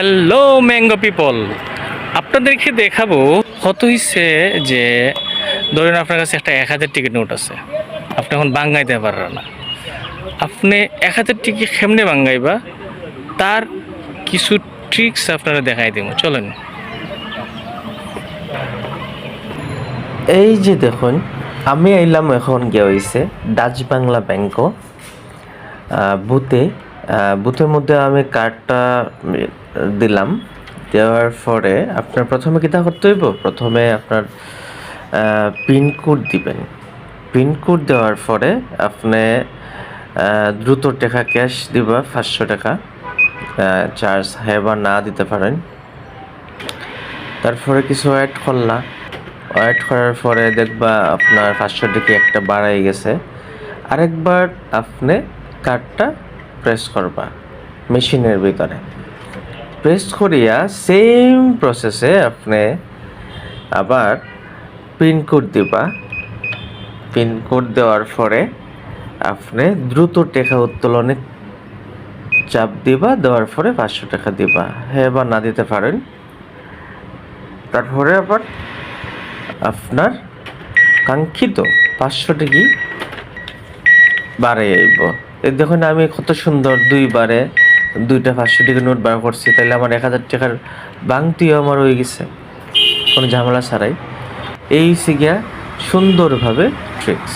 Hello mango people, আপনাদেরকে দেখাবো কত হইছে যে ধরেন আপনার কাছে একটা 1000 টিকিট নোট আছে, আপনি এখন বাঙ্গাইতে পারবেন না। আপনি 1000 টিকিট কেমনে বাঙ্গাইবা তার কিছু ট্রিক্স আপনারা দেখাই দিব, চলেন। এই যে দেখুন, আমি আইলাম এখন গিয়ে হয়েছে ডাচ বাংলা ব্যাংক বুথে। বুথের মধ্যে আমি কার্ডটা দিলাম। দেওয়ার পরে আপনার প্রথমে কিতা করতে হইব, প্রথমে আপনার পিনকোড দিবেন। পিনকোড দেওয়ার পরে আপনি দ্রুত টাকা ক্যাশ দিবা 500 টাকা, চার্জ হ্যাঁ বা না দিতে পারেন। তারপরে কিছু ওয়েট করলা, ওয়েট করার পরে দেখবা আপনার 500 টাকা একটা বাড়াই গেছে। আরেকবার আপনি কার্ডটা প্রেস করবা মেশিনের ভিতরে। প্রেস করিয়া সেম প্রসেসে আপনি আবার পিনকোড দিবা। পিনকোড দেওয়ার পরে আপনি দ্রুত টাকা উত্তোলনে চাপ দিবা, দেওয়ার পরে 500 টাকা দিবা, হ্যাঁ বা না দিতে পারেন। তারপরে আবার আপনার কাঙ্ক্ষিত 500 টাকি বাড়ে আইব। এই দেখুন আমি কত সুন্দর দুইবারে দুইটা 500 টাকা নোট বার করছি, তাহলে আমার 1000 টাকার বাংতিও আমার হয়ে গেছে কোনো ঝামেলা ছাড়াই। এই সিগিয়া সুন্দরভাবে ট্রিক্স।